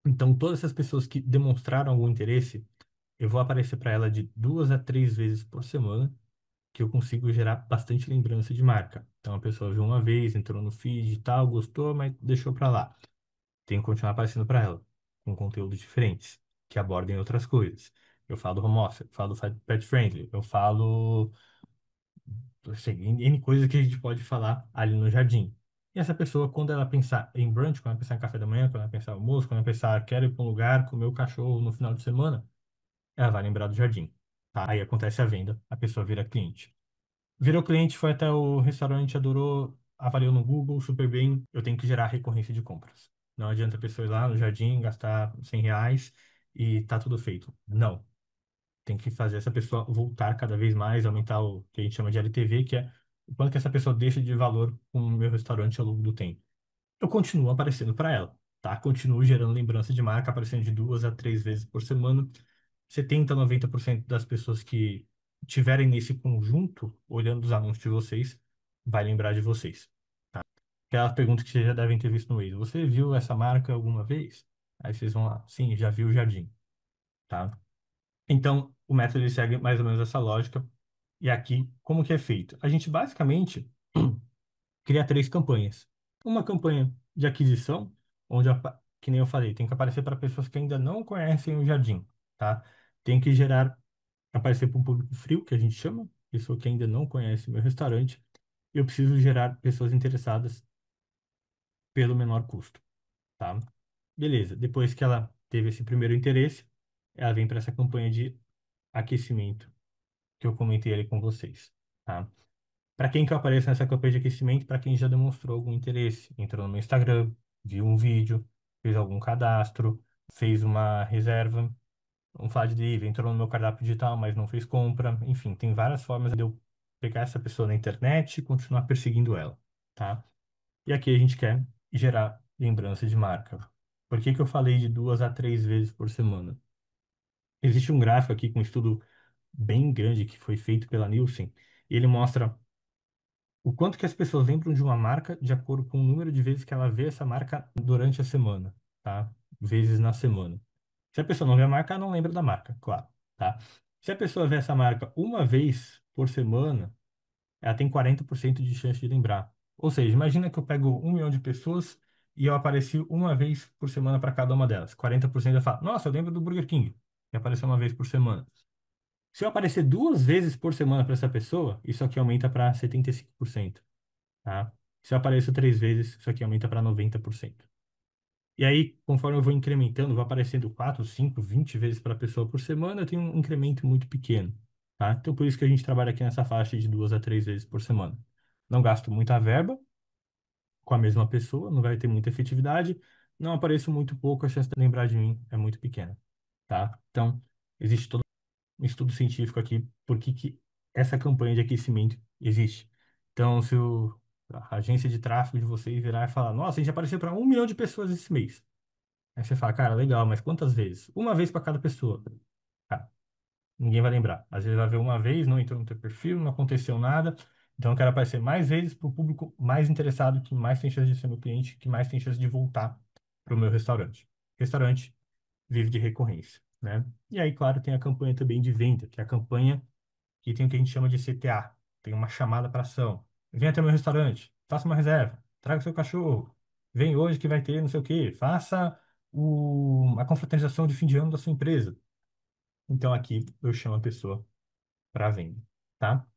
Então, todas essas pessoas que demonstraram algum interesse, eu vou aparecer para ela de 2 a 3 vezes por semana, que eu consigo gerar bastante lembrança de marca. Então, a pessoa viu uma vez, entrou no feed e tal, gostou, mas deixou para lá. Tem que continuar aparecendo para ela, com conteúdos diferentes, que abordem outras coisas. Eu falo do home office, eu falo do pet friendly, eu falo assim, N coisas que a gente pode falar ali no jardim. E essa pessoa, quando ela pensar em brunch, quando ela pensar em café da manhã, quando ela pensar em almoço, quando ela pensar, quero ir para um lugar comer o cachorro no final de semana, ela vai lembrar do jardim. Tá? Aí acontece a venda, a pessoa vira cliente. Virou cliente, foi até o restaurante, adorou, avaliou no Google super bem. Eu tenho que gerar recorrência de compras. Não adianta a pessoa ir lá no jardim, gastar R$ 100 e tá tudo feito. Não. Tem que fazer essa pessoa voltar cada vez mais, aumentar o que a gente chama de LTV, que é o quanto que essa pessoa deixa de valor com o meu restaurante ao longo do tempo. Eu continuo aparecendo para ela, tá? Continuo gerando lembrança de marca, aparecendo de 2 a 3 vezes por semana. 70 a 90% das pessoas que tiverem nesse conjunto, olhando os anúncios de vocês, vai lembrar de vocês. Aquela pergunta que vocês já devem ter visto no Waze. Você viu essa marca alguma vez? Aí vocês vão lá. Sim, já vi o Jardim, tá? Então, o método ele segue mais ou menos essa lógica. E aqui, como que é feito? A gente basicamente cria 3 campanhas. Uma campanha de aquisição, onde, que nem eu falei, tem que aparecer para pessoas que ainda não conhecem o Jardim, tá? Tem que gerar, aparecer para um público frio, que a gente chama, pessoa que ainda não conhece o meu restaurante. Eu preciso gerar pessoas interessadas pelo menor custo, tá? Beleza. Depois que ela teve esse primeiro interesse, ela vem para essa campanha de aquecimento que eu comentei ali com vocês, tá? Para quem que eu apareço nessa campanha de aquecimento? Para quem já demonstrou algum interesse, entrou no meu Instagram, viu um vídeo, fez algum cadastro, fez uma reserva, um flash delivery, entrou no meu cardápio digital, mas não fez compra. Enfim, tem várias formas de eu pegar essa pessoa na internet e continuar perseguindo ela, tá? E aqui a gente quer gerar lembrança de marca. Por que que eu falei de 2 a 3 vezes por semana? Existe um gráfico aqui com um estudo bem grande que foi feito pela Nielsen, e ele mostra o quanto que as pessoas lembram de uma marca de acordo com o número de vezes que ela vê essa marca durante a semana, tá? Vezes na semana. Se a pessoa não vê a marca, ela não lembra da marca, claro, tá? Se a pessoa vê essa marca uma vez por semana, ela tem 40% de chance de lembrar. Ou seja, imagina que eu pego 1 milhão de pessoas e eu apareci uma vez por semana para cada uma delas. 40% eu falo, nossa, eu lembro do Burger King, que apareceu uma vez por semana. Se eu aparecer 2 vezes por semana para essa pessoa, isso aqui aumenta para 75%, tá? Se eu apareço 3 vezes, isso aqui aumenta para 90%. E aí, conforme eu vou incrementando, vou aparecendo 4, 5, 20 vezes para a pessoa por semana, eu tenho um incremento muito pequeno, tá? Então, por isso que a gente trabalha aqui nessa faixa de 2 a 3 vezes por semana. Não gasto muita verba com a mesma pessoa, não vai ter muita efetividade, não apareço muito pouco, a chance de lembrar de mim é muito pequena, tá? Então, existe todo um estudo científico aqui por que essa campanha de aquecimento existe. Então, se a agência de tráfego de vocês virar e falar, nossa, a gente apareceu para 1 milhão de pessoas esse mês. Aí você fala, cara, legal, mas quantas vezes? Uma vez para cada pessoa. Cara, ninguém vai lembrar. Às vezes vai ver uma vez, não entrou no teu perfil, não aconteceu nada. Então, eu quero aparecer mais vezes para o público mais interessado, que mais tem chance de ser meu cliente, que mais tem chance de voltar para o meu restaurante. Restaurante vive de recorrência, né? E aí, claro, tem a campanha também de venda, que é a campanha que tem o que a gente chama de CTA, tem uma chamada para ação. Venha até o meu restaurante, faça uma reserva, traga o seu cachorro, vem hoje que vai ter não sei o quê, faça a confraternização de fim de ano da sua empresa. Então aqui eu chamo a pessoa para venda, tá?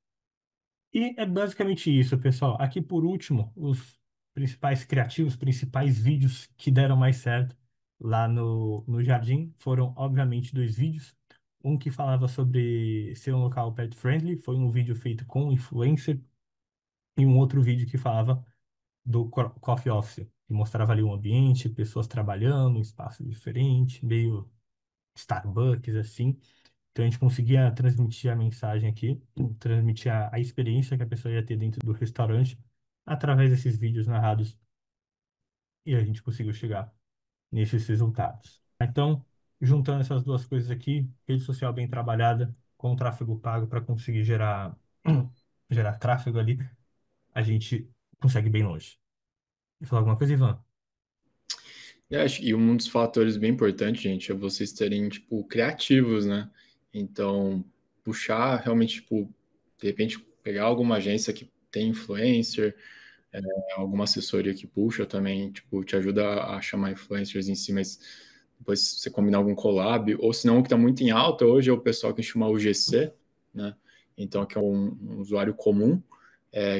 E é basicamente isso, pessoal. Aqui por último, os principais criativos, principais vídeos que deram mais certo lá no Jardim foram, obviamente, 2 vídeos. Um que falava sobre ser um local pet friendly, foi um vídeo feito com um influencer, e um outro vídeo que falava do coffee office, que mostrava ali um ambiente, pessoas trabalhando, um espaço diferente, meio Starbucks, assim. Então a gente conseguia transmitir a mensagem aqui, transmitir a experiência que a pessoa ia ter dentro do restaurante através desses vídeos narrados e a gente conseguiu chegar nesses resultados. Então, juntando essas duas coisas aqui, rede social bem trabalhada com tráfego pago para conseguir gerar tráfego ali, a gente consegue bem longe. E falar alguma coisa, Ivan? E um dos fatores bem importantes, gente, é vocês terem, tipo, criativos, né? Então, puxar realmente, tipo, de repente, pegar alguma agência que tem influencer, alguma assessoria que puxa também, tipo, te ajuda a chamar influencers em si, mas depois você combinar algum collab, ou senão o que está muito em alta hoje é o pessoal que chama UGC, né? Então, que é um usuário comum,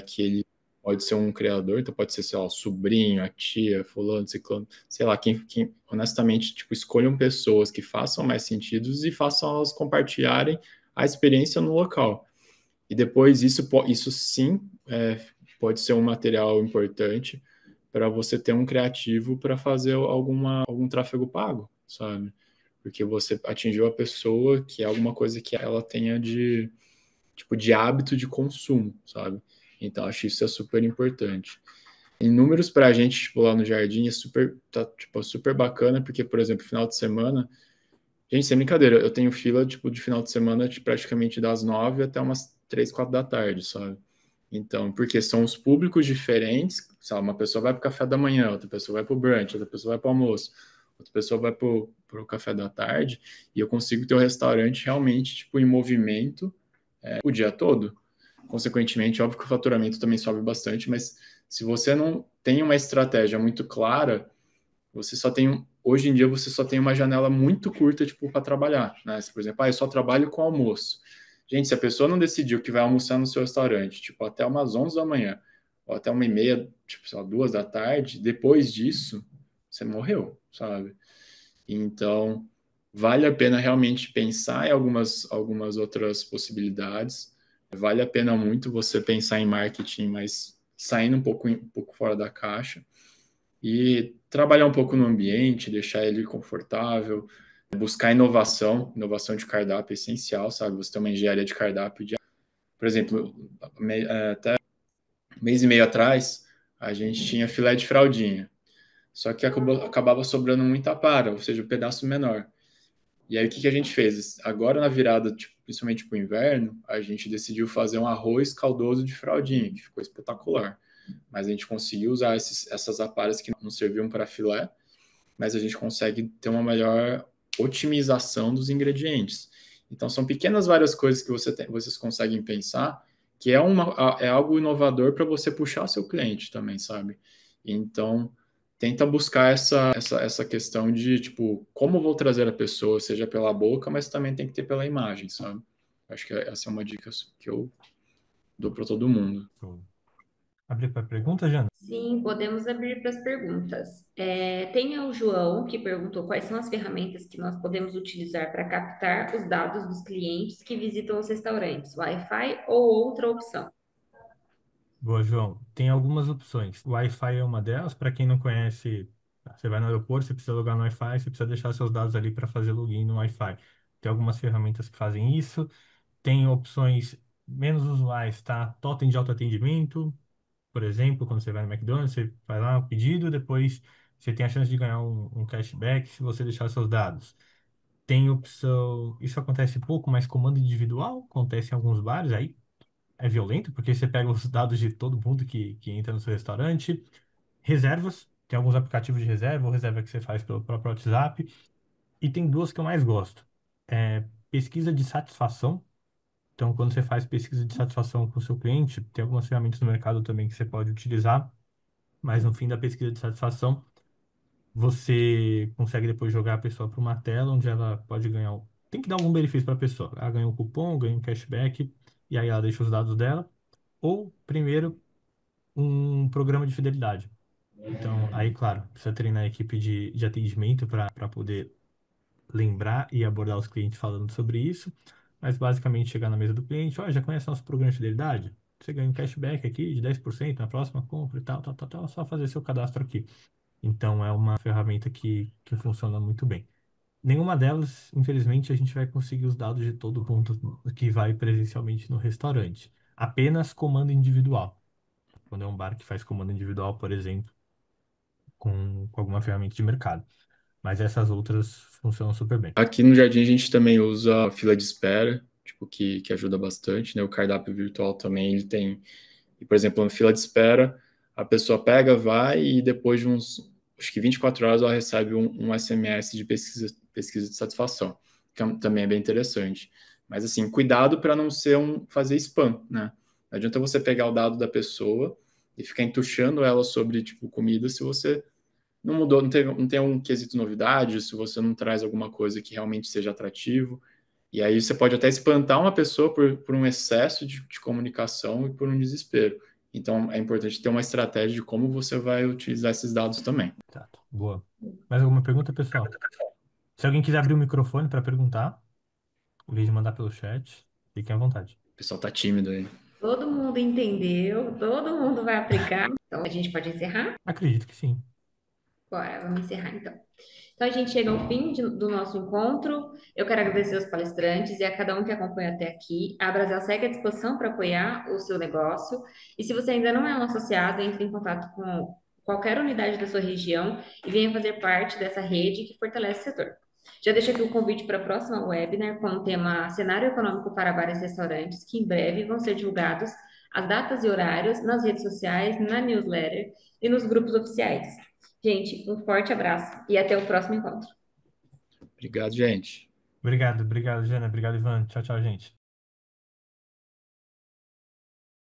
que ele pode ser um criador, então pode ser, sei lá, o sobrinho, a tia, fulano, ciclano, sei lá, quem honestamente, tipo, escolham pessoas que façam mais sentidos e façam elas compartilharem a experiência no local. E depois isso sim pode ser um material importante para você ter um criativo para fazer algum tráfego pago, sabe? Porque você atingiu a pessoa que é alguma coisa que ela tenha de tipo de hábito de consumo, sabe? Então acho isso é super importante. Em números para a gente, tipo, lá no Jardim, tipo, super bacana, porque, por exemplo, final de semana, gente, sem brincadeira, eu tenho fila, tipo, de final de semana, de praticamente das 9 até umas 3, 4 da tarde, sabe? Então, porque são os públicos diferentes, sabe? Uma pessoa vai para o café da manhã, outra pessoa vai para o brunch, outra pessoa vai para o almoço, outra pessoa vai para o café da tarde, e eu consigo ter o restaurante realmente, tipo, em movimento o dia todo. Consequentemente, óbvio que o faturamento também sobe bastante, mas se você não tem uma estratégia muito clara, você só tem hoje em dia você só tem uma janela muito curta tipo para trabalhar, né? Se, por exemplo, eu só trabalho com almoço. Gente, se a pessoa não decidiu que vai almoçar no seu restaurante, tipo até umas 11 da manhã ou até 1h30, tipo, só 2 da tarde, depois disso, você morreu, sabe? Então, vale a pena realmente pensar em algumas outras possibilidades. Vale a pena muito você pensar em marketing, mas saindo um pouco fora da caixa e trabalhar um pouco no ambiente, deixar ele confortável, buscar inovação de cardápio é essencial, sabe? Você tem uma engenharia de cardápio, por exemplo, até um mês e meio atrás, a gente tinha filé de fraldinha, só que acabava sobrando muita para, ou seja, um pedaço menor. E aí o que que a gente fez? Agora na virada, tipo, principalmente para o inverno, a gente decidiu fazer um arroz caldoso de fraldinha, que ficou espetacular. Mas a gente conseguiu usar essas aparas que não serviam para filé, mas a gente consegue ter uma melhor otimização dos ingredientes. Então, são pequenas várias coisas que vocês conseguem pensar que é algo inovador para você puxar o seu cliente também, sabe? Então, tenta buscar essa questão de, tipo, como vou trazer a pessoa, seja pela boca, mas também tem que ter pela imagem, sabe? Acho que essa é uma dica que eu dou para todo mundo. Show. Abrir para pergunta, Jana? Sim, podemos abrir para as perguntas. Tem o João que perguntou quais são as ferramentas que nós podemos utilizar para captar os dados dos clientes que visitam os restaurantes, Wi-Fi ou outra opção. Boa, João. Tem algumas opções. O Wi-Fi é uma delas. Para quem não conhece, você vai no aeroporto, você precisa logar no Wi-Fi, você precisa deixar seus dados ali para fazer login no Wi-Fi. Tem algumas ferramentas que fazem isso. Tem opções menos usuais, tá? Totem de autoatendimento, por exemplo, quando você vai no McDonald's, você faz lá um pedido, depois você tem a chance de ganhar um cashback se você deixar seus dados. Tem opção, isso acontece pouco, mas comando individual acontece em alguns bares, aí é violento, porque você pega os dados de todo mundo que entra no seu restaurante. Reservas, tem alguns aplicativos de reserva, ou reserva que você faz pelo próprio WhatsApp. E tem duas que eu mais gosto. Pesquisa de satisfação. Então, quando você faz pesquisa de satisfação com o seu cliente, tem algumas ferramentas no mercado também que você pode utilizar, mas no fim da pesquisa de satisfação, você consegue depois jogar a pessoa para uma tela onde ela pode ganhar. Tem que dar algum benefício para a pessoa. Ela ganha um cupom, ganha um cashback, e aí ela deixa os dados dela. Ou, primeiro, um programa de fidelidade. Então, aí, claro, precisa treinar a equipe de atendimento para poder lembrar e abordar os clientes falando sobre isso. Mas, basicamente, chegar na mesa do cliente, ó, já conhece nosso programa de fidelidade? Você ganha um cashback aqui de 10% na próxima compra e tal, tal, tal, tal, é só fazer seu cadastro aqui. Então, é uma ferramenta que funciona muito bem. Nenhuma delas, infelizmente, a gente vai conseguir os dados de todo mundo que vai presencialmente no restaurante. Apenas comando individual. Quando é um bar que faz comando individual, por exemplo, com alguma ferramenta de mercado. Mas essas outras funcionam super bem. Aqui no Jardim a gente também usa a fila de espera, tipo, que ajuda bastante, né? O cardápio virtual também, ele tem, e, por exemplo, na fila de espera, a pessoa pega, vai e depois de acho que 24 horas ela recebe um SMS de pesquisa de satisfação, que também é bem interessante. Mas assim, cuidado para não ser fazer spam, né? Não adianta você pegar o dado da pessoa e ficar entuchando ela sobre, tipo, comida se você não mudou, não tem um quesito novidade, se você não traz alguma coisa que realmente seja atrativo. E aí você pode até espantar uma pessoa por um excesso de comunicação e por um desespero. Então é importante ter uma estratégia de como você vai utilizar esses dados também. Exato. Boa. Mais alguma pergunta, pessoal? Se alguém quiser abrir o microfone para perguntar, em vez de mandar pelo chat, fiquem à vontade. O pessoal tá tímido aí. Todo mundo entendeu, todo mundo vai aplicar. Então, a gente pode encerrar? Acredito que sim. Bora, vamos encerrar então. Então, a gente chega ao fim do nosso encontro. Eu quero agradecer aos palestrantes e a cada um que acompanhou até aqui. A Brasel segue à disposição para apoiar o seu negócio. E se você ainda não é um associado, entre em contato com qualquer unidade da sua região e venha fazer parte dessa rede que fortalece o setor. Já deixo aqui o convite para a próxima webinar com o tema Cenário Econômico para Bares e Restaurantes, que em breve vão ser divulgados as datas e horários nas redes sociais, na newsletter e nos grupos oficiais. Gente, um forte abraço e até o próximo encontro. Obrigado, gente. Obrigado, Jana. Obrigado, Ivan. Tchau, tchau, gente.